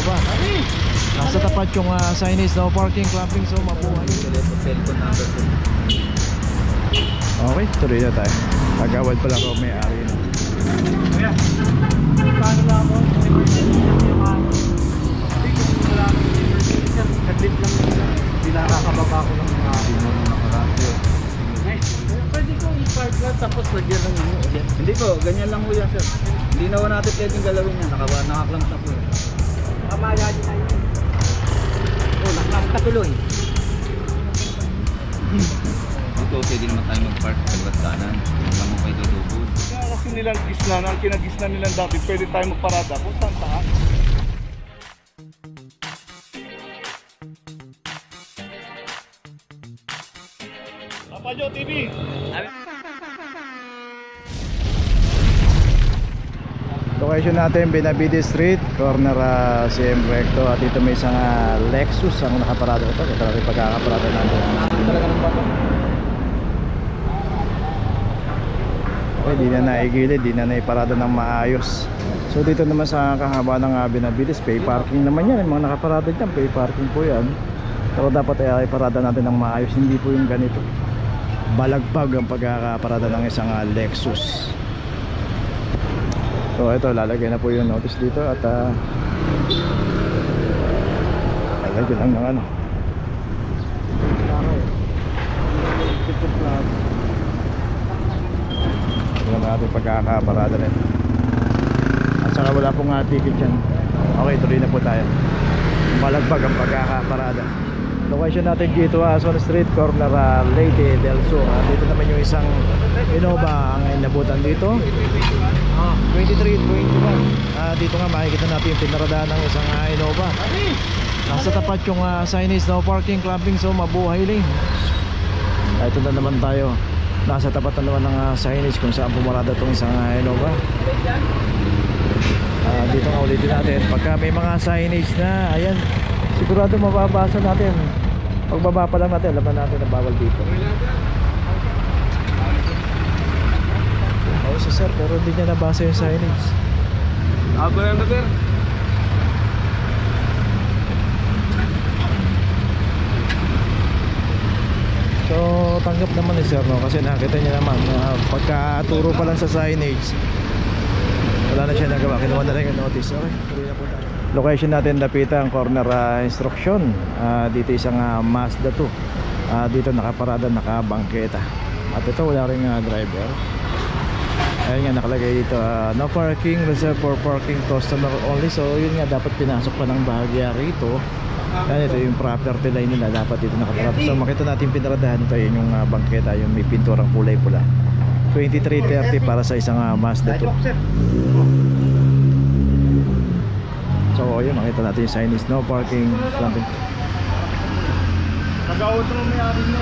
Innova. Nasa tapat yung signage, no parking, clamping, so mabuhay. Okay, tuloy na tayo. Agawad pala ko may-ari na. Kuya, paano lang ako? Saglit lang nila. Hindi nakakababa ko ng mga pwede ko i-park lang tapos lagyan lang nyo ulit. Hindi po, ganyan lang po yan sir. Hindi na po natin pwedeng galawin yan. Nakaklamp na po yan. Kamaya din na yun. Nakaklamp na tuloy. Dito pwede naman tayo mag-park sa kaliwat kanan. Kung mo kayo tutubod. Kaya kasi nilang gisna, ang kinagisna nilang dati, pwede tayo magparada kung saan taas. Papajo TV! Location natin, Benavides Street, corner CM Recto. At dito may isang Lexus ang nakaparado ito. Ito lang yung pagkakaparado natin. Talaga ng bata. Okay, di na naigilid, di na naiparada ng maayos. So dito naman sa kahaba ng Benavides, pay parking naman yan. Yung mga nakaparada dyan, pay parking po yan. Pero dapat ay parada natin ng maayos. Hindi po yung ganito balagbag ang pagkakaparada ng isang Lexus. So ito, lalagay na po yung notice dito. At lalagyan lang ng ano. Ito natin pagkakaparada rin. At saka wala pong ticket yan. Okay, tuloy na po tayo. Balagbag ang pagkakaparada. Location natin dito, Ason Street, corner Leyte del Sur. Dito naman yung isang Innova ang inabutan dito. 23, 21. Dito nga makikita natin yung pinaradahan ng isang Innova. Nasa tapat yung signage, no parking, clamping, so mabuhay lang. Ito na naman tayo. Nasa tapat na naman ng signage kung saan pumarada itong isang Innova. Dito nga ulitin natin. Pagka may mga signage na, ayan, sigurado mababasa natin. Pagbaba pa lang natin, alam natin na bawal dito. Oo si sir, pero hindi niya nabasa yung signage. Ako yan na sir. So tanggap naman ni sir, no? Kasi nakita niya naman pagkaturo pa lang sa signage, wala na siya nagawa, kinuha na lang yung notice. Okay, tuloy na po tayo. Location natin, Dapitan, corner instruction. Dito isang Mazda 2. Dito nakaparada, nakabangketa. At ito wala ring driver. Ayun nga nakalagay dito, no parking, reserved for parking, customer only. So yun nga, dapat pinasok pa ng bahagya rito. Yan, ito yung property line nila, dapat dito nakaparada. So makita natin pinaradahan ito, yun yung bangketa, yung may pinturang kulay pula. 2330 para sa isang Mazda 2. So yun, makita natin yung signage, no parking, clamping. Nag-outro may-ari nyo.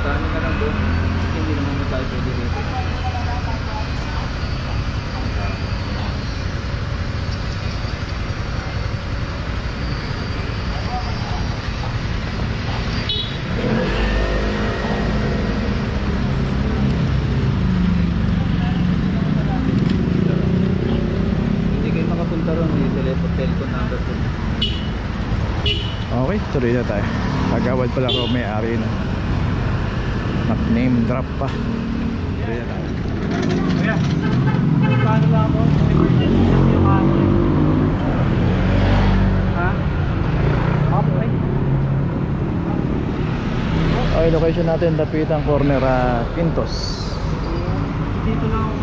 Saan ka lang doon? Hindi naman tayo pwede dito. Telephone number po. Okay, tuloy na tayo. Agawad pala ko may-ari na. Name drop pa. Tuloy na tayo. Kuya, paano lang ako? Ha? Okay. Okay, location natin, Dapitan, corner Quintos. Dito lang ako.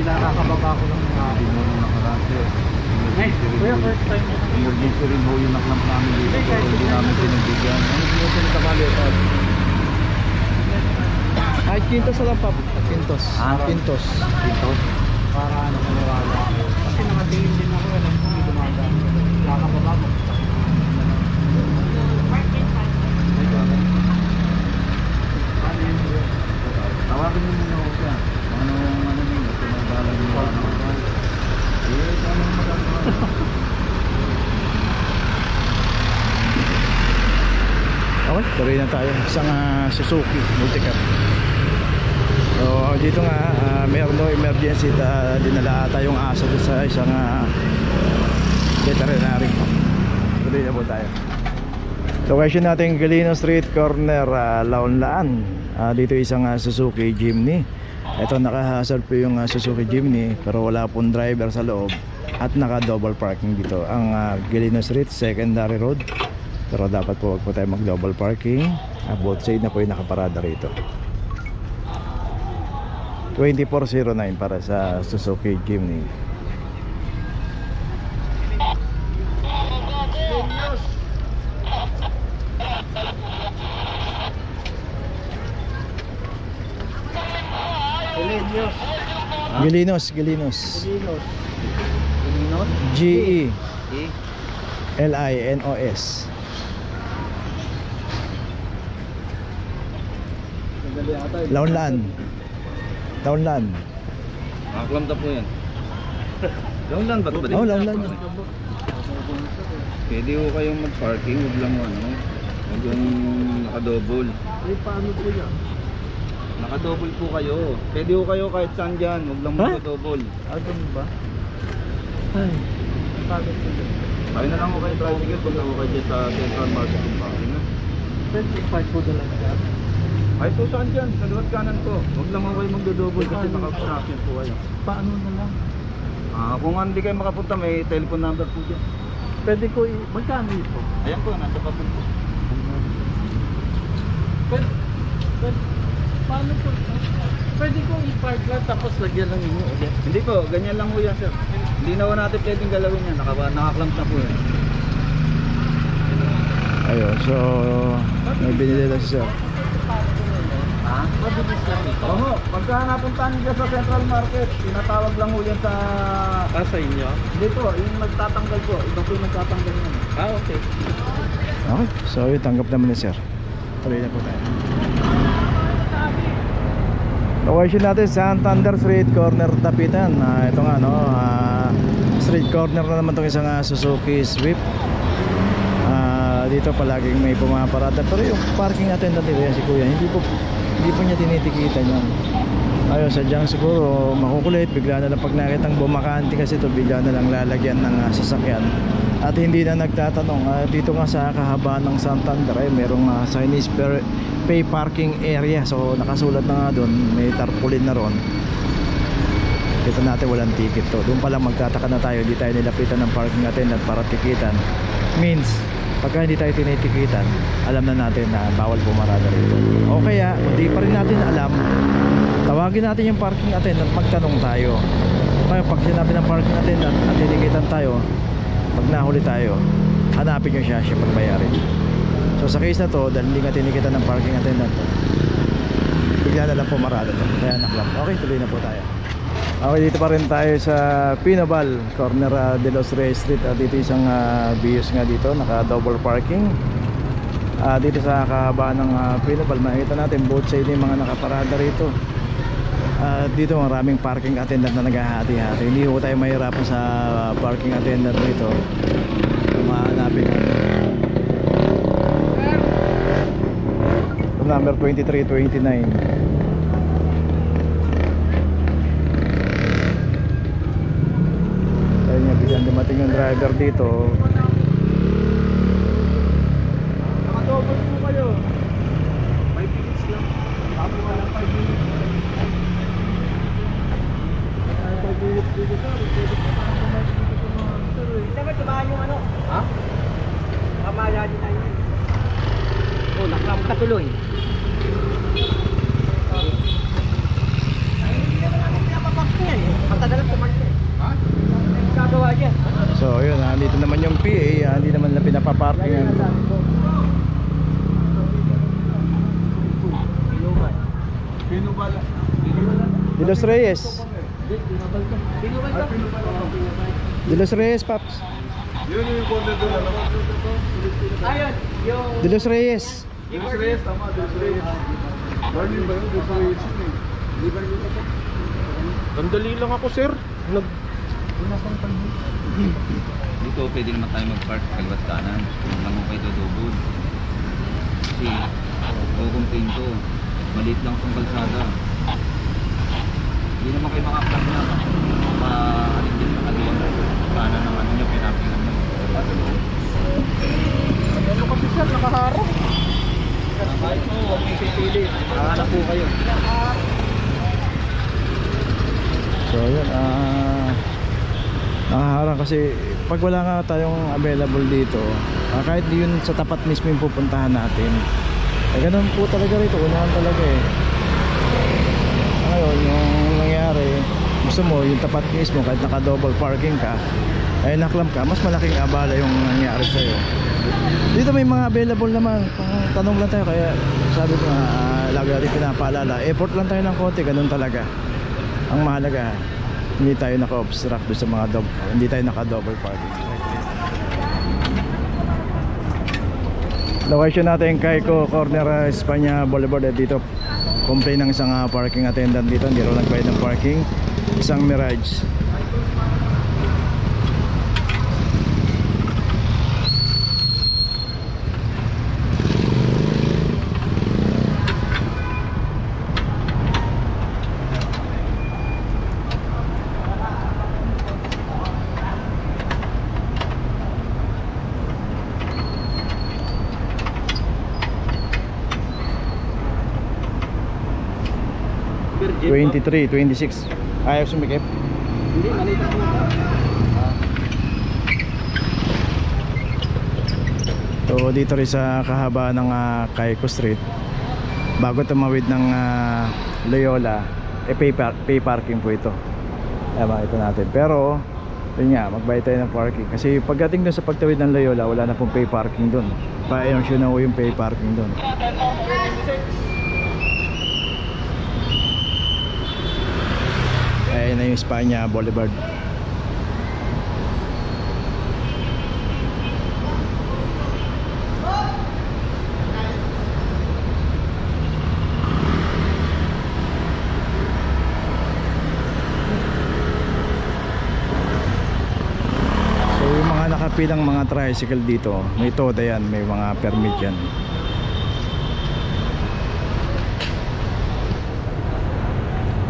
Nakakababa ko ng mga nakarate. Kuya, first time mo. Emergency rin ho yung naklamp namin dito. Hindi namin pinagbigyan. Ano sinusin na tamali? Quintos lang pa. Quintos. Quintos. Para ano, maniwala. Kasi nakatingin din ako, alam ko may dumagaan. Nakakababa mo. Tawagin mo muna ako siya. Ano nyo, pinagbalang mo. Anong magagawa? Okay, tuloy na tayo. Isang Suzuki Multicab. So dito nga, mayroon no emergency. Dinala ata yung aso doon sa isang veterinary. Tuloy na po tayo. Location natin Galino Street, corner Laonlaan. Dito isang Suzuki Jimny. Ito naka-hazard po yung Suzuki Jimny, pero wala pong driver sa loob at naka-double parking dito. Ang Galino Street, secondary road. Pero dapat po wag po tayo mag-double parking. Both side na po yung nakaparada rito. 2409 para sa Suzuki Jimny. Galinos. G-E-L-I-N-O-S. Laonlaan. Nakaklamta po yan. Launlan ba ito ba din? Oh, Laonlaan. Pwede ko kayong mag-parking, huwag lang huwag yung nakadouble. Paano po yan? Nakadouble po kayo. Pwede ko kayo kahit saan dyan, huwag lang mag-double. Ganun ba? Ay, paano po yan? Kaya na lang ko kayo tricycle, punta ko kayo dyan sa Central Market ng Parking. 25 po na lang yan. Kahit po saan dyan, sa luwat kanan po. Huwag lang ako kayo mag-double kasi naka-obstruction po kayo. Paano na lang? Kung hindi kayo makapunta, may telephone number po dyan. Pwede ko magkano ito? Ayan po, nasa papel po. Pwede, paano po? Pwede ko i-park lang tapos lagyan lang inyo ulit. Hindi po, ganyan lang po yan sir. Hindi na po natin pwedeng galawin yan, nakaklamp na po yan. Ayun, so may binili lang si sir. Ha? Mabilis lang ito. Oo, pagka napuntahan niyo sa Central Market, tinatawag lang po yan sa... Sa inyo? Hindi po, yung nagtatanggal po, ibang po yung nagtatanggal yan. Okay. Okay, so yun, tanggap naman ni sir. Tuloy na po tayo. Location natin, Santander Street, corner Tapitan. Ito nga no, street corner na naman itong isang Suzuki Swift. Dito palaging may pumaparada. Pero yung parking attendant nila si kuya, hindi po niya tinitikitan yan. Ayun, sadyang siguro makukulit, bigla na lang pag nakitang bumakante kasi ito, bigla na lang lalagyan ng sasakyan. At hindi na nagtatanong. Dito nga sa kahabaan ng Santander ay merong Chinese pay parking area. So nakasulat na nga doon, may tarpaulin na ron. Dito natin walang ticket to. Doon pala magtataka na tayo, hindi tayo nilapitan ng parking attendant para tikitan. Means pagka hindi tayo tinitikitan, alam na natin na bawal pumarada rito. O kaya, hindi pa rin natin alam, tawagin natin yung parking attendant, magtanong tayo. Kaya pag sinabi ng parking attendant at tinikitan tayo, pag nahuli tayo, hanapin nyo siya pagbayarin. So sa case na to, dahil hindi nga tinikitan ng parking attendant, bigla na lang pumarada to. Kaya naklam. Okay, tuloy na po tayo. Okay, dito pa rin tayo sa Pinobal, corner de los Reyes Street. Dito isang Vios nga dito, naka double parking. Dito sa kahabaan ng Pinobal, makikita natin both side yung mga nakaparada rito. Dito maraming parking attendant na naghahati-hati. Hindi ko tayo mahirapan sa parking attendant rito. Mahanapin natin number 2329. Biglang dumating yung driver dito. Nakadouble po kayo. May tickets lang. Tapos walang 5 minutes. 5 minutes dito sir. Pwede po na kumain dito sa mga sir eh. Dapat tumahan yung ano? Ha? Kamaya din tayo. Oh, naklam ka tuloy. Ay, hindi naman namin pinapapak yan eh. Matagalan tumahan eh. Ha? Gagawa dyan. So yun, dito naman yung PA, hindi naman na pinapaparking. Pinubala. De los Reyes. Pinabal to. Pinabal to? De Los Reyes, Paps. Yun yung corner doon, ano? Ayun, yung... De Los Reyes. Dos Reyes, tama, Dos Reyes. Darling ba yun? Dos Reyes yun eh. Di ba yun ako? Sandali lang ako, sir. Dito pwede naman tayo mag-park kaliwat kanan. Kung lang kayo dudubod. Kasi kung pinto, maliit lang itong kalsada. Hindi naman kayo makapark na. Maalin din sa kaliwat kanan ng ano nyo, pinapingan nyo. Ano kasi, sir? Nakaharap. Kahit mo, huwag may pipili. Hanap po kayo. So yun, nakaharang kasi pag wala nga tayong available dito, kahit di yun sa tapat mismo yung pupuntahan natin, ganun po talaga rito, unahan talaga eh. Ngayon, yung nangyari, gusto mo yung tapat mismo kahit naka double parking ka, ay naklam ka, mas malaking abala yung nangyari sa'yo. Dito may mga available naman, tanong lang tayo, kaya sabi ko nga, lagi rin pinapaalala, effort lang tayo ng konti, ganun talaga. Ang mahalaga, hindi tayo naka-obstruct doon sa mga hindi tayo naka-double parking. Location natin Caico Corner, Espanya Boulevard. Dito complain ng isang parking attendant dito, hindi raw nagbayad ng parking, isang Mirage. Virgin. 23, 26. Ayaw sumikip. Hindi, maliit ako. So dito rin sa kahaba ng Caico Street, bago tumawid ng Loyola, pay parking po ito. Kaya makita natin. Pero yun nga, magbayad tayo ng parking kasi pagdating dun sa pagtawid ng Loyola, wala na pong pay parking dun. Pa-ayun na yung pay parking dun. Ayan na yung Espanya Boulevard. So yung mga nakapilang mga tricycle dito, may toda yan, may mga permit yan.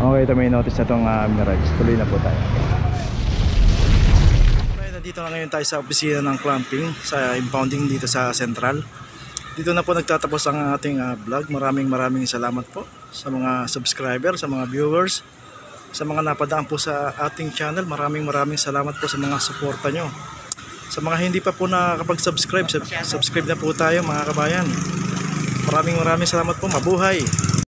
Okay, ito may notice na itong Mirage. Tuloy na po tayo. Okay, nandito na ngayon tayo sa opisina ng clamping sa impounding dito sa Central. Dito na po nagtatapos ang ating vlog. Maraming salamat po sa mga subscriber, sa mga viewers, sa mga napadaan po sa ating channel. Maraming salamat po sa mga suporta nyo. Sa mga hindi pa po nakakapag-subscribe, subscribe na po tayo mga kabayan. Maraming salamat po. Mabuhay!